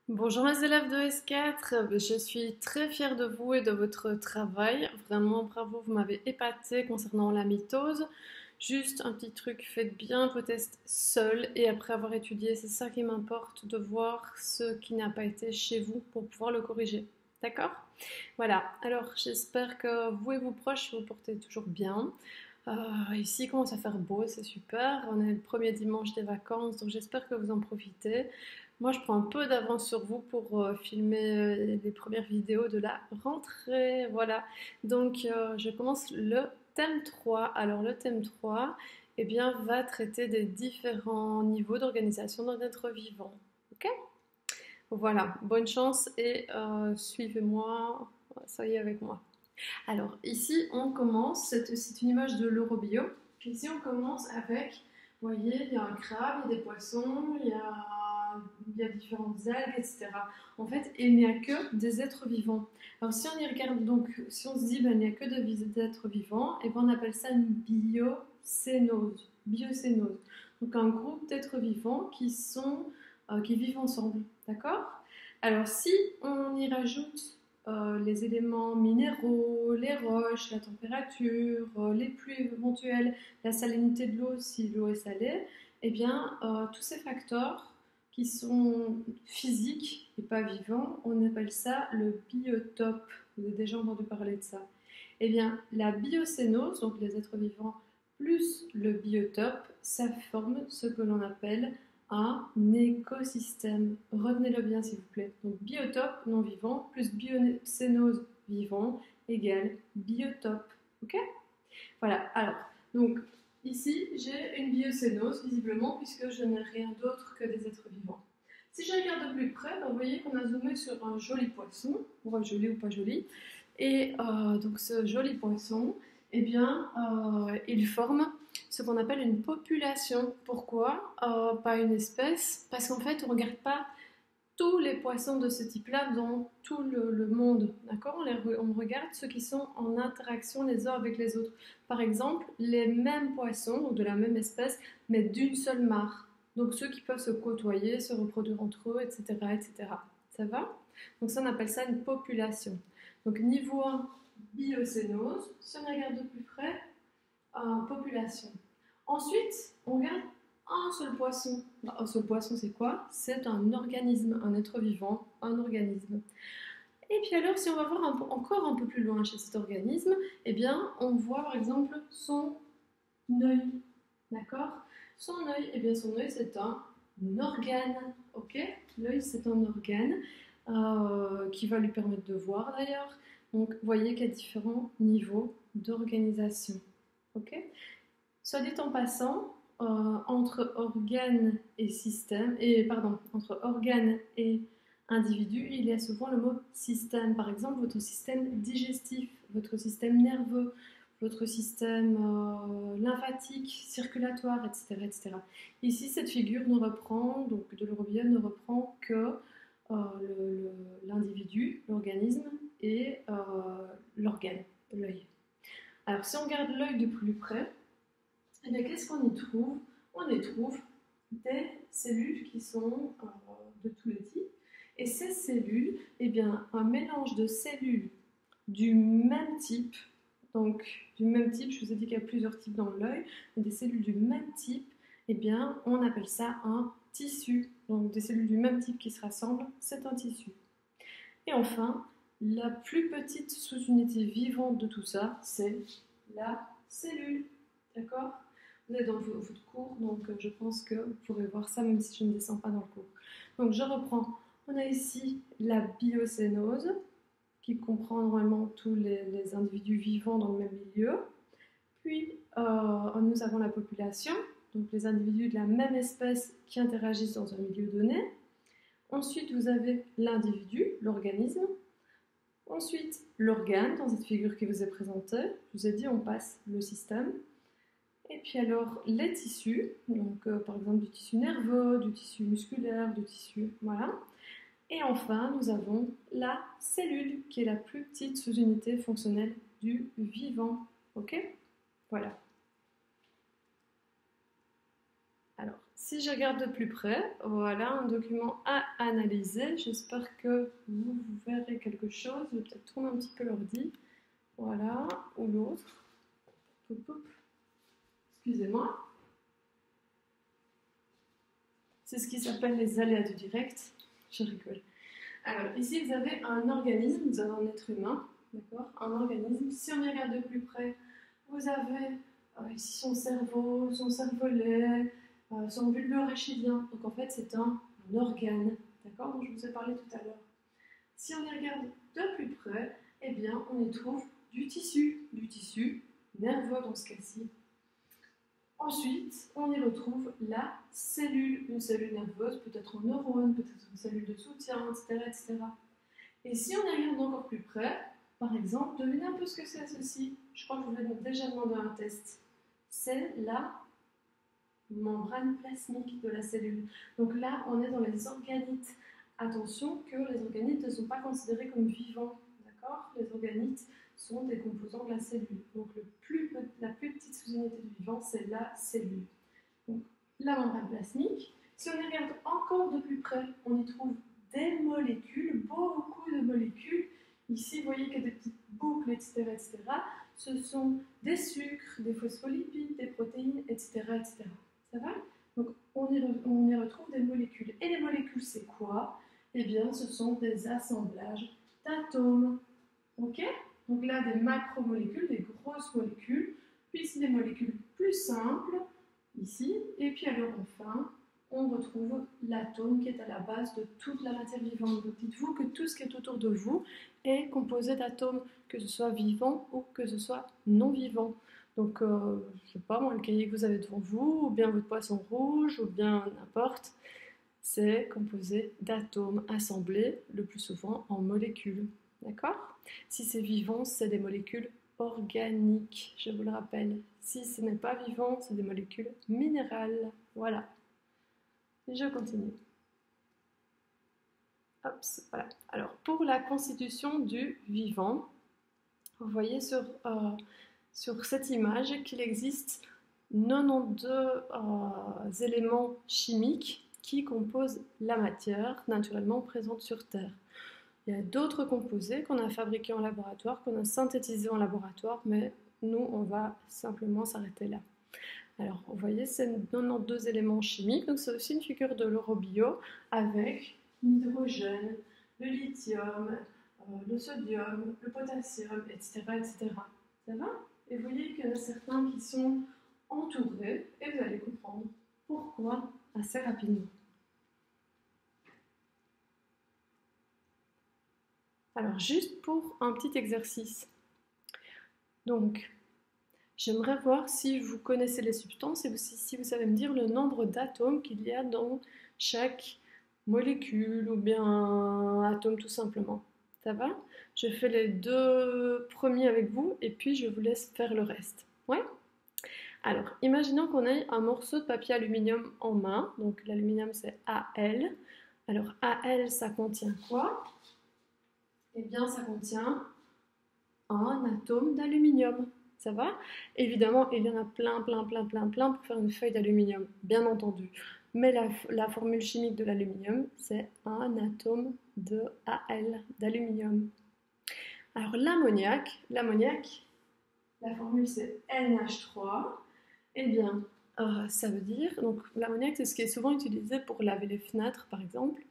Bonjour mes élèves de S4, je suis très fière de vous et de votre travail. Vraiment bravo, vous m'avez épaté concernant la mitose. Juste un petit truc, faites bien vos tests seuls et après avoir étudié, c'est ça qui m'importe, de voir ce qui n'a pas été chez vous pour pouvoir le corriger. D'accord? Voilà, alors j'espère que vous et vos proches vous portez toujours bien. Ici, il commence à faire beau, c'est super. On est le premier dimanche des vacances, donc j'espère que vous en profitez. Moi, je prends un peu d'avance sur vous pour filmer les premières vidéos de la rentrée. Voilà. Donc, je commence le thème 3. Alors, le thème 3, eh bien, va traiter des différents niveaux d'organisation d'un être vivant. Ok? Voilà. Bonne chance et suivez-moi. Soyez avec moi. Alors ici, on commence, c'est une image de l'Eurobio. Ici, on commence avec, vous voyez, il y a un crabe, il y a des poissons, il y a différentes algues, etc. En fait, il n'y a que des êtres vivants. Alors si on y regarde, donc, si on se dit, ben, il n'y a que des êtres vivants, et ben, on appelle ça une biocénose. Biocénose. Donc un groupe d'êtres vivants qui vivent ensemble. D'accord? Alors si on y rajoute les éléments minéraux, les roches, la température, les pluies éventuelles, la salinité de l'eau si l'eau est salée, eh bien, tous ces facteurs qui sont physiques et pas vivants, on appelle ça le biotope. Vous avez déjà entendu parler de ça. Eh bien, la biocénose, donc les êtres vivants, plus le biotope, ça forme ce que l'on appelle un écosystème. Retenez-le bien s'il vous plaît. Donc biotope non vivant plus biocénose vivant égale biotope. Ok? Voilà. Alors, donc ici j'ai une biocénose visiblement puisque je n'ai rien d'autre que des êtres vivants. Si je regarde de plus près, vous voyez qu'on a zoomé sur un joli poisson, on voit joli ou pas joli, et donc ce joli poisson, eh bien, il forme ce qu'on appelle une population. Pourquoi pas une espèce? Parce qu'en fait, on ne regarde pas tous les poissons de ce type-là dans tout le monde. D'accord? On regarde ceux qui sont en interaction les uns avec les autres. Par exemple, les mêmes poissons, donc de la même espèce, mais d'une seule mare. Donc ceux qui peuvent se côtoyer, se reproduire entre eux, etc. etc. Ça va? Donc ça, on appelle ça une population. Donc niveau 1, biocénose. Si on regarde de plus près, population. Ensuite, on regarde un seul poisson. Un seul poisson, c'est quoi? C'est un organisme, un être vivant, un organisme. Et puis alors, si on va voir encore un peu plus loin chez cet organisme, eh bien, on voit par exemple son œil. D'accord? Son œil, eh bien, son œil, c'est un organe. Ok? L'œil, c'est un organe qui va lui permettre de voir d'ailleurs. Donc, vous voyez qu'il y a différents niveaux d'organisation. Ok? Soit dit en passant, entre organes et système, entre organes et individu, il y a souvent le mot système. Par exemple, votre système digestif, votre système nerveux, votre système lymphatique, circulatoire, etc., etc. Ici, cette figure ne reprend, donc de l'Eurobion ne reprend que l'individu, l'organisme et l'organe, l'œil. Alors, si on regarde l'œil de plus près, eh bien, qu'est-ce qu'on y trouve? On y trouve des cellules qui sont de tous les types. Et ces cellules, eh bien, un mélange de cellules du même type, donc du même type, je vous ai dit qu'il y a plusieurs types dans l'œil, mais des cellules du même type, eh bien, on appelle ça un tissu. Donc des cellules du même type qui se rassemblent, c'est un tissu. Et enfin, la plus petite sous-unité vivante de tout ça, c'est la cellule. D'accord? Vous êtes dans votre cours, donc je pense que vous pourrez voir ça même si je ne descends pas dans le cours. Donc je reprends. On a ici la biocénose, qui comprend normalement tous les individus vivants dans le même milieu. Puis nous avons la population, donc les individus de la même espèce qui interagissent dans un milieu donné. Ensuite, vous avez l'individu, l'organisme. Ensuite, l'organe, dans cette figure qui vous est présentée. Je vous ai dit, on passe le système. Et puis alors, les tissus, donc par exemple du tissu nerveux, du tissu musculaire, du tissu, voilà. Et enfin, nous avons la cellule, qui est la plus petite sous-unité fonctionnelle du vivant. Ok? Voilà. Alors, si je regarde de plus près, voilà un document à analyser. J'espère que vous verrez quelque chose. Je vais peut-être tourner un petit peu l'ordi. Voilà, ou l'autre. Excusez-moi. C'est ce qui s'appelle les aléas du direct. Je rigole. Alors, ici, vous avez un organisme, vous avez un être humain, d'accord? Un organisme. Si on y regarde de plus près, vous avez ici son cerveau, son cervelet, son bulbe rachidien. Donc, en fait, c'est un organe, d'accord? Dont je vous ai parlé tout à l'heure. Si on y regarde de plus près, eh bien, on y trouve du tissu nerveux dans ce cas-ci. Ensuite, on y retrouve la cellule, une cellule nerveuse, peut-être un neurone, peut-être une cellule de soutien, etc., etc. Et si on y regarde encore plus près, par exemple, devinez un peu ce que c'est ceci. Je crois que je vous l'ai déjà demandé un test. C'est la membrane plasmique de la cellule. Donc là, on est dans les organites. Attention que les organites ne sont pas considérés comme vivants, d'accord? Les organites sont des composants de la cellule. Donc la plus petite sous-unité du vivant, c'est la cellule. Donc la membrane plasmique. Si on y regarde encore de plus près, on y trouve des molécules, beaucoup de molécules. Ici, vous voyez qu'il y a des petites boucles, etc., etc. Ce sont des sucres, des phospholipides, des protéines, etc., etc. Ça va? Donc, on y retrouve des molécules. Et les molécules, c'est quoi? Eh bien, ce sont des assemblages d'atomes. Ok? Donc là, des macromolécules, des grosses molécules, puis ici des molécules plus simples, ici, et puis alors enfin, on retrouve l'atome qui est à la base de toute la matière vivante. Donc dites-vous que tout ce qui est autour de vous est composé d'atomes, que ce soit vivant ou que ce soit non vivant. Donc, je ne sais pas moi, le cahier que vous avez devant vous, ou bien votre poisson rouge, ou bien n'importe, c'est composé d'atomes assemblés, le plus souvent en molécules. D'accord? Si c'est vivant, c'est des molécules organiques, je vous le rappelle. Si ce n'est pas vivant, c'est des molécules minérales. Voilà. Je continue. Hop, voilà. Alors, pour la constitution du vivant, vous voyez sur cette image qu'il existe 92 éléments chimiques qui composent la matière naturellement présente sur Terre. Il y a d'autres composés qu'on a fabriqués en laboratoire, qu'on a synthétisés en laboratoire, mais nous, on va simplement s'arrêter là. Alors, vous voyez, c'est 92 éléments chimiques, donc c'est aussi une figure de l'eurobio avec l'hydrogène, le lithium, le sodium, le potassium, etc., etc. Ça va? Et vous voyez qu'il y en a certains qui sont entourés, et vous allez comprendre pourquoi assez rapidement. Alors, juste pour un petit exercice. Donc, j'aimerais voir si vous connaissez les substances et si vous savez me dire le nombre d'atomes qu'il y a dans chaque molécule ou bien atome tout simplement. Ça va? Je fais les deux premiers avec vous et puis je vous laisse faire le reste. Ouais? Alors, imaginons qu'on ait un morceau de papier aluminium en main. Donc, l'aluminium, c'est Al. Alors, Al, ça contient quoi? Eh bien, ça contient un atome d'aluminium. Ça va? Évidemment, il y en a plein pour faire une feuille d'aluminium, bien entendu. Mais la formule chimique de l'aluminium, c'est un atome de Al, d'aluminium. Alors, l'ammoniac, la formule c'est NH3. Eh bien, ça veut dire, donc l'ammoniac, c'est ce qui est souvent utilisé pour laver les fenêtres, par exemple.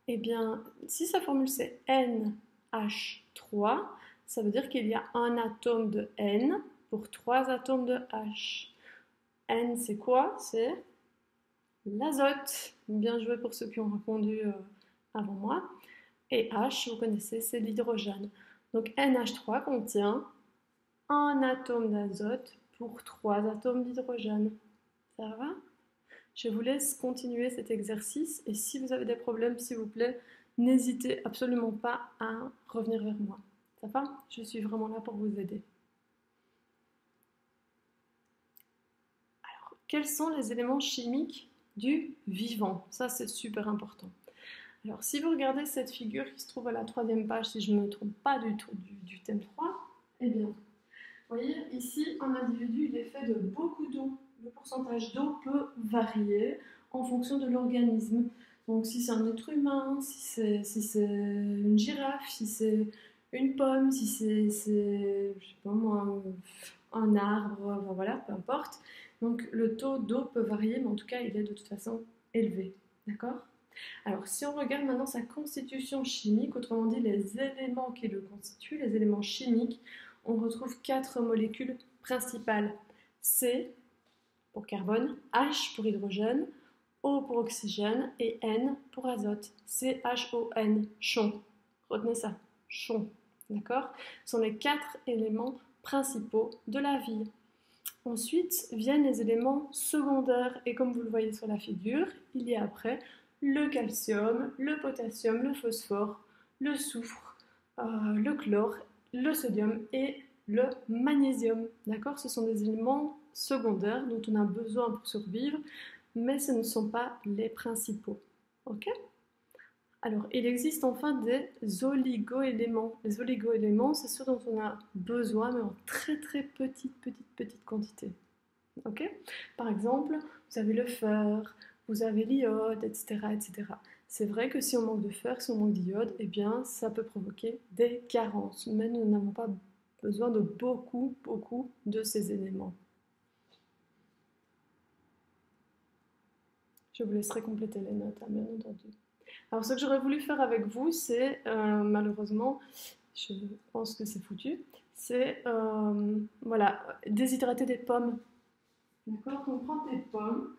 Eh bien, si sa formule c'est NH3, ça veut dire qu'il y a un atome de N pour 3 atomes de H. N, c'est quoi? C'est l'azote. Bien joué pour ceux qui ont répondu avant moi. Et H, vous connaissez, c'est l'hydrogène. Donc NH3 contient un atome d'azote pour 3 atomes d'hydrogène. Ça va? Je vous laisse continuer cet exercice et si vous avez des problèmes, s'il vous plaît, n'hésitez absolument pas à revenir vers moi. Ça va? Je suis vraiment là pour vous aider. Alors, quels sont les éléments chimiques du vivant? Ça, c'est super important. Alors, si vous regardez cette figure qui se trouve à la 3e page, si je ne me trompe pas du tout du thème 3, eh bien, vous voyez, ici, un individu, il est fait de beaucoup d'eau. le pourcentage d'eau peut varier en fonction de l'organisme. Donc si c'est un être humain, si c'est une girafe, si c'est une pomme, si c'est je sais pas moi, un arbre, enfin voilà, peu importe. Donc le taux d'eau peut varier, mais en tout cas il est de toute façon élevé. D'accord? Alors si on regarde maintenant sa constitution chimique, autrement dit les éléments qui le constituent, les éléments chimiques, on retrouve 4 molécules principales. C pour carbone, H pour hydrogène, O pour oxygène et N pour azote. CHON, chon. Retenez ça, chon. D'accord? Ce sont les 4 éléments principaux de la vie. Ensuite viennent les éléments secondaires et comme vous le voyez sur la figure, il y a après le calcium, le potassium, le phosphore, le soufre, le chlore, le sodium et le magnésium. D'accord? Ce sont des éléments secondaires dont on a besoin pour survivre, mais ce ne sont pas les principaux. Ok? Alors, il existe enfin des oligoéléments. Les oligoéléments, c'est ceux dont on a besoin, mais en très très petite quantité. Ok? Par exemple, vous avez le fer, vous avez l'iode, etc., etc. C'est vrai que si on manque de fer, si on manque d'iode, eh bien, ça peut provoquer des carences. Mais nous n'avons pas besoin de beaucoup de ces éléments. Je vous laisserai compléter les notes, hein, bien entendu. Alors, ce que j'aurais voulu faire avec vous, c'est, malheureusement, je pense que c'est foutu, c'est, voilà, déshydrater des pommes. D'accord? Donc, prendre des pommes,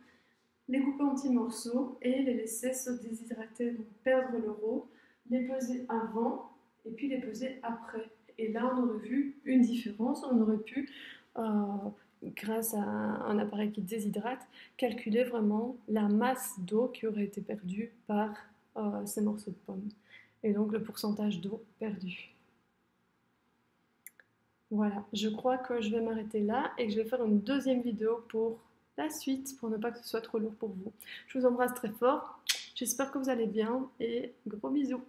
les couper en petits morceaux et les laisser se déshydrater, donc perdre l'euro, les peser avant et puis les peser après. Et là, on aurait vu une différence, on aurait pu, grâce à un appareil qui déshydrate, calculer vraiment la masse d'eau qui aurait été perdue par ces morceaux de pommes. Et donc le pourcentage d'eau perdu. Voilà, je crois que je vais m'arrêter là et que je vais faire une deuxième vidéo pour la suite, pour ne pas que ce soit trop lourd pour vous. Je vous embrasse très fort, j'espère que vous allez bien et gros bisous.